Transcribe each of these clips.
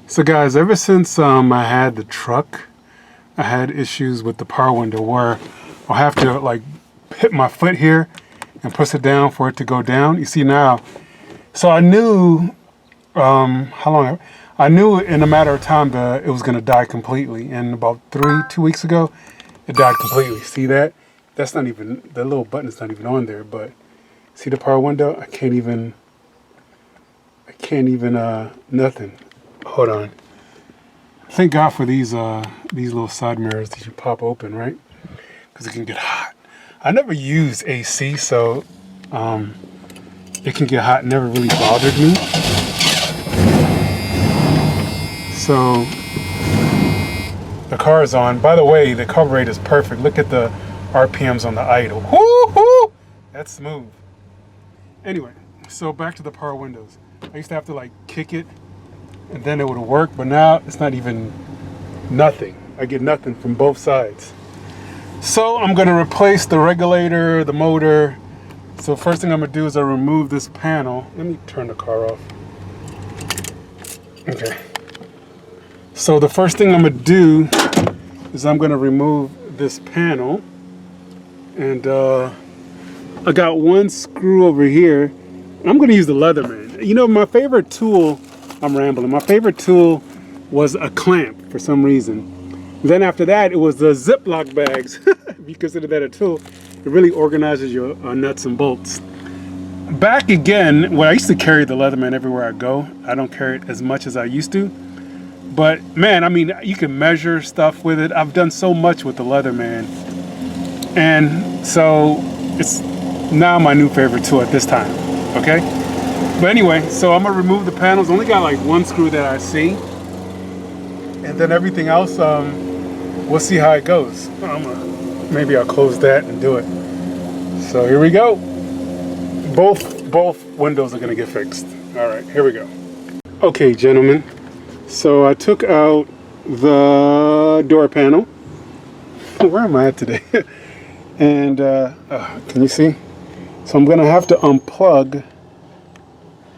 So guys, ever since I had the truck, I had issues with the power window where I'll have to like hit my foot here and push it down for it to go down. You see now, so I knew I knew in a matter of time that it was gonna die completely. And about 2 weeks ago, it died completely. See that? That's not even, the little button is not even on there, but see the power window? I can't even, nothing. Hold on. Thank God for these little side mirrors that you pop open, right? Because it can get hot. I never used AC, so it can get hot. It never really bothered me. So the car is on. By the way, the carburetor is perfect. Look at the RPMs on the idle. Woo-hoo! That's smooth. Anyway, so back to the power windows. I used to have to like kick it and then it would work, but now it's not even nothing. I get nothing from both sides. So I'm gonna replace the regulator, the motor. So first thing I'm gonna do is I remove this panel. Let me turn the car off. Okay. So the first thing I'm gonna do is I'm gonna remove this panel. And I got one screw over here. I'm gonna use the Leatherman. You know, my favorite tool, I'm rambling. My favorite tool was a clamp for some reason. Then after that, it was the Ziploc bags. If you consider that a tool, it really organizes your nuts and bolts. Back again, well, I used to carry the Leatherman everywhere I go. I don't carry it as much as I used to. But man, I mean, you can measure stuff with it. I've done so much with the Leatherman. And so it's now my new favorite tool at this time, okay? But anyway, so I'm gonna remove the panels. Only got like one screw that I see. And then everything else, we'll see how it goes. Maybe I'll close that and do it. So here we go. Both windows are gonna get fixed. All right, here we go. Okay, gentlemen. So I took out the door panel. Where am I at today? And can you see? So I'm gonna have to unplug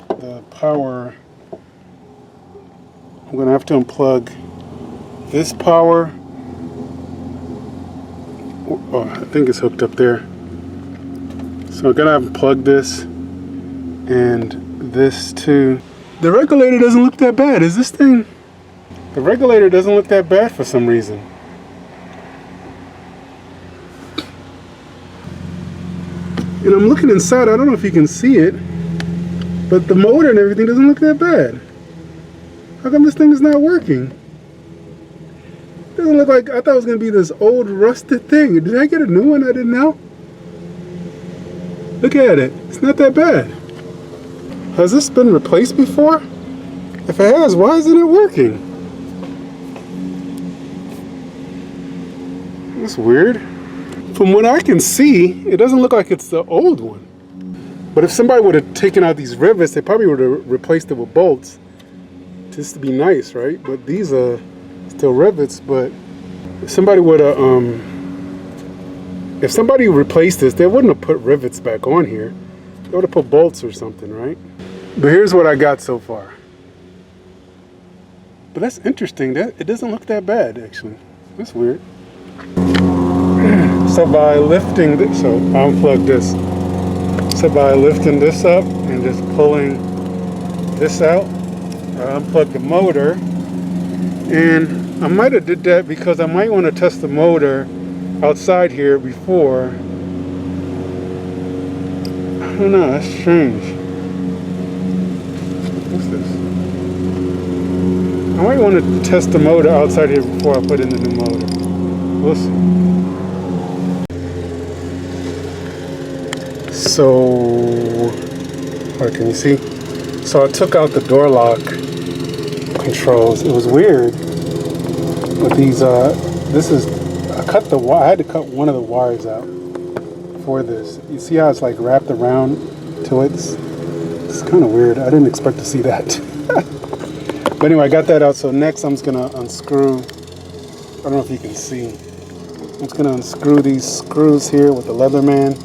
the power. I'm gonna have to unplug this power. Oh, I think it's hooked up there. So I'm gonna unplug this and this too. The regulator doesn't look that bad. Is this thing? The regulator doesn't look that bad for some reason. And I'm looking inside. I don't know if you can see it, but the motor and everything doesn't look that bad. How come this thing is not working? It doesn't look like, I thought it was gonna be this old rusted thing. Did I get a new one? I didn't know. Look at it. It's not that bad. Has this been replaced before? If it has, why isn't it working? That's weird. From what I can see, it doesn't look like it's the old one. But if somebody would have taken out these rivets, they probably would have replaced it with bolts. Just to be nice, right? But these are still rivets, but if somebody would have, if somebody replaced this, they wouldn't have put rivets back on here. They would have put bolts or something, right? But here's what I got so far. But that's interesting. It doesn't look that bad, actually. That's weird. So by lifting this, so I'll unplug this. So by lifting this up and just pulling this out, I unplug the motor. And I might have did that because I might want to test the motor outside here before. I don't know, that's strange. What's this? I might want to test the motor outside here before I put in the new motor. We'll see. So, can you see? So I took out the door lock controls. It was weird. But these, I had to cut one of the wires out for this. You see how it's like wrapped around to it? It's kind of weird. I didn't expect to see that. But anyway, I got that out. So next I'm just gonna unscrew, I don't know if you can see. I'm just gonna unscrew these screws here with the Leatherman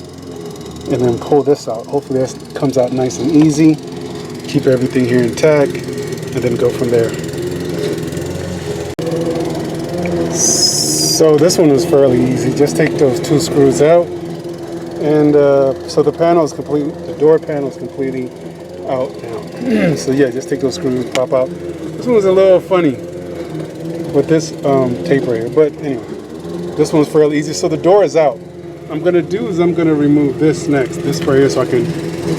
and then pull this out. Hopefully this comes out nice and easy. Keep everything here intact and then go from there. So this one was fairly easy. Just take those two screws out, and so the panel is complete. The door panel is completely out now. So yeah, just take those screws, pop out. This one was a little funny with this tape right here, but anyway, this one's fairly easy. So the door is out. I'm gonna do is I'm gonna remove this next, this right here, so I can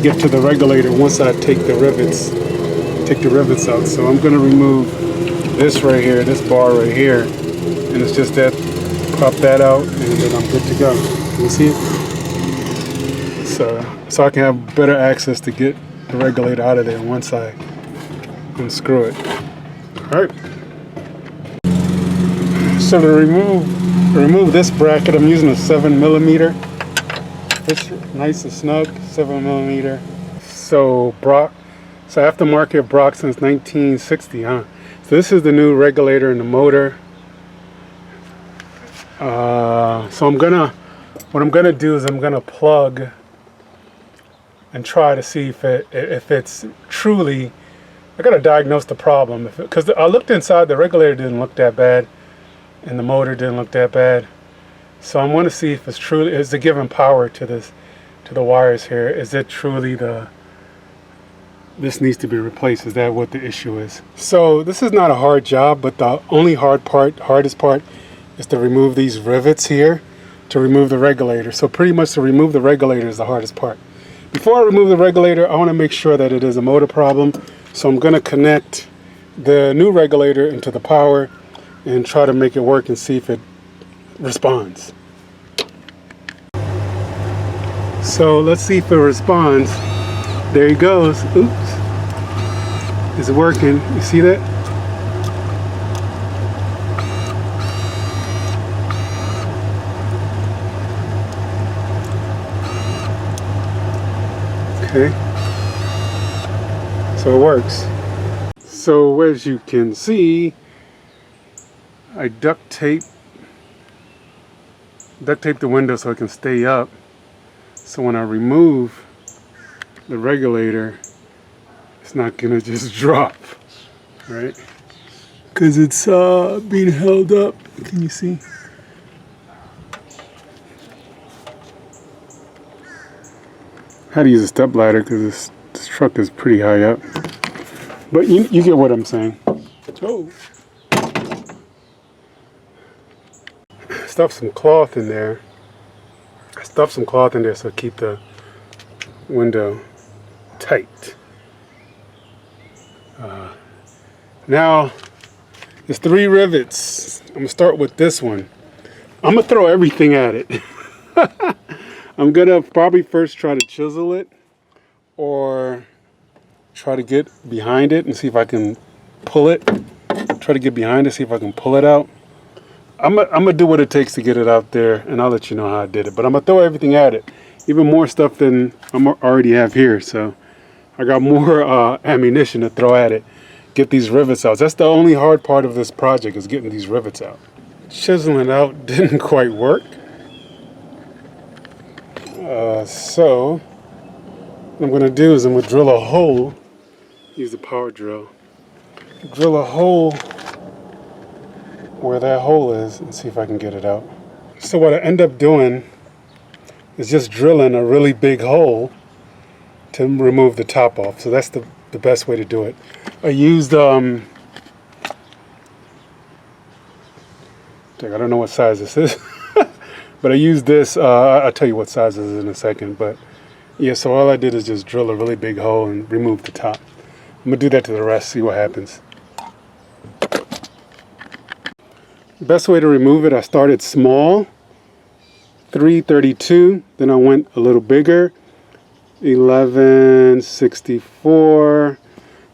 get to the regulator once I take the rivets out. So I'm gonna remove this right here, this bar right here, and it's just that, pop that out, and then I'm good to go. You see it? So I can have better access to get the regulator out of there once I unscrew it. All right. So to remove this bracket, I'm using a 7mm. It's nice and snug, 7mm. So aftermarket Brock since 1960, huh? So this is the new regulator in the motor. So what I'm gonna do is I'm gonna plug and try to see if it's truly. I gotta diagnose the problem because I looked inside. The regulator didn't look that bad, and the motor didn't look that bad. So I want to see if it's truly is it giving power to the wires here. Is it truly this needs to be replaced? Is that what the issue is? So this is not a hard job, but the only hardest part is to remove these rivets here to remove the regulator. So pretty much to remove the regulator is the hardest part. Before I remove the regulator, I want to make sure that it is a motor problem. So I'm going to connect the new regulator into the power and try to make it work and see if it responds. So let's see if it responds. There he goes. Oops. Is it working? You see that? Okay. So it works. So as you can see, I duct tape the window so it can stay up. So when I remove the regulator, it's not gonna just drop, right? Because it's being held up. Can you see? I had to use a step ladder because this truck is pretty high up. But you get what I'm saying. Oh. Stuff some cloth in there. Stuff some cloth in there so keep the window tight. Now there's 3 rivets. I'm gonna start with this one. I'm gonna throw everything at it. I'm gonna probably first try to chisel it or try to get behind it and see if I can pull it. Try to get behind it, see if I can pull it out. I'm gonna do what it takes to get it out there, and I'll let you know how I did it. But I'm gonna throw everything at it, even more stuff than I already have here. So I got more ammunition to throw at it. Get these rivets out. That's the only hard part of this project, is getting these rivets out. Chiseling out didn't quite work. So what I'm gonna do is I'm gonna drill a hole. Use the power drill. Drill a hole where that hole is and see if I can get it out. So what I end up doing is just drilling a really big hole to remove the top off. So that's the best way to do it. I used I don't know what size this is, but I used this. I'll tell you what size this is in a second. But yeah, so all I did is just drill a really big hole and remove the top. I'm gonna do that to the rest, see what happens. Best way to remove it, I started small, 332, then I went a little bigger, 1164,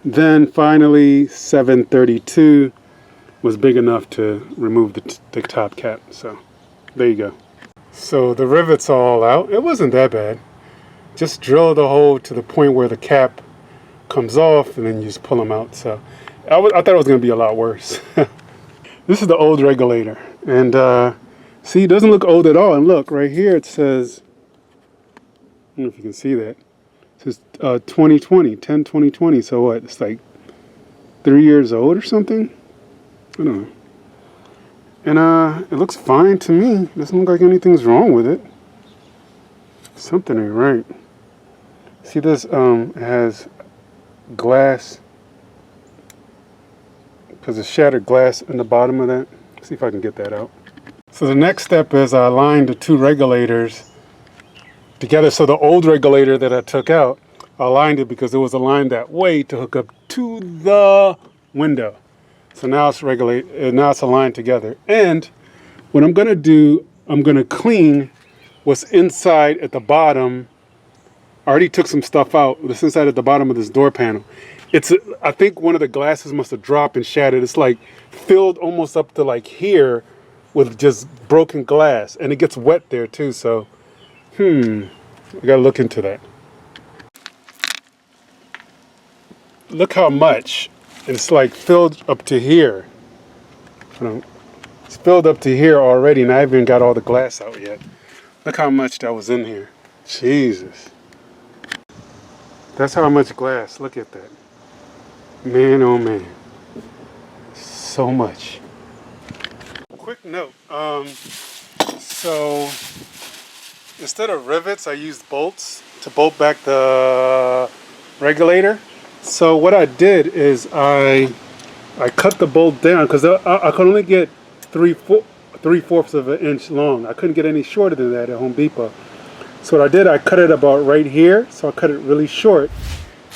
then finally 732 was big enough to remove the top cap. So there you go. So the rivets are all out. It wasn't that bad. Just drill the hole to the point where the cap comes off, and then you just pull them out. So I thought it was going to be a lot worse. This is the old regulator, and see, it doesn't look old at all. And look, right here it says, I don't know if you can see that. It says 2020, 10-2020. So what? It's like 3 years old or something? I don't know. And it looks fine to me. Doesn't look like anything's wrong with it. Something ain't right. See this, it has glass, because it's shattered glass in the bottom of that. Let's see if I can get that out. So the next step is I aligned the two regulators together. So the old regulator that I took out, I aligned it because it was aligned that way to hook up to the window. So now it's now it's aligned together. And what I'm gonna do, I'm gonna clean what's inside at the bottom. I already took some stuff out. What's inside at the bottom of this door panel. I think one of the glasses must have dropped and shattered. It's like filled almost up to like here with just broken glass, and it gets wet there too. So, I gotta look into that. Look how much it's like filled up to here. It's filled up to here already, and I haven't even got all the glass out yet. Look how much that was in here. Jesus. That's how much glass. Look at that. Man, oh man. So much. Quick note. So instead of rivets, I used bolts to bolt back the regulator. So what I did is I cut the bolt down because I could only get 3/4 of an inch long. I couldn't get any shorter than that at Home Depot. So what I did, I cut it about right here. So I cut it really short.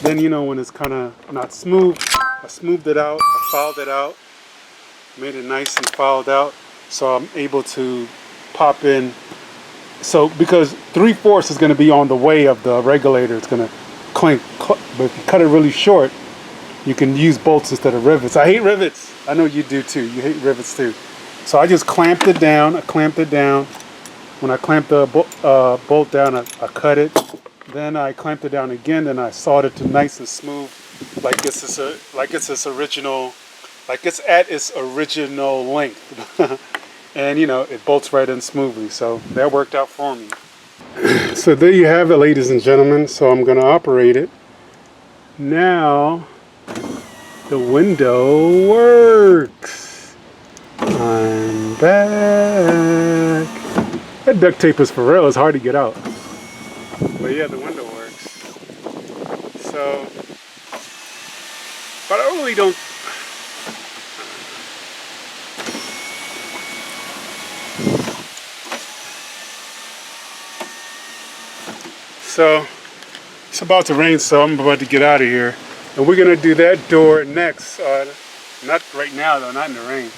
Then, you know, when it's kind of not smooth, I smoothed it out, I filed it out, made it nice and filed out. So I'm able to pop in. So because 3/4 is going to be on the way of the regulator, it's going to clink. But if you cut it really short, you can use bolts instead of rivets. I hate rivets. I know you do too. You hate rivets too. So I just clamped it down. I clamped it down. When I clamped the bolt down, I cut it. Then I clamped it down again. Then I sawed it to nice and smooth, like it's at its original length. And you know, it bolts right in smoothly. So that worked out for me. So there you have it, ladies and gentlemen. So I'm gonna operate it. Now the window works. I'm back. That duct tape is for real. It's hard to get out. But yeah, the window works. So, but I really don't. So it's about to rain, so I'm about to get out of here. And we're gonna do that door next. Not right now though, not in the rain.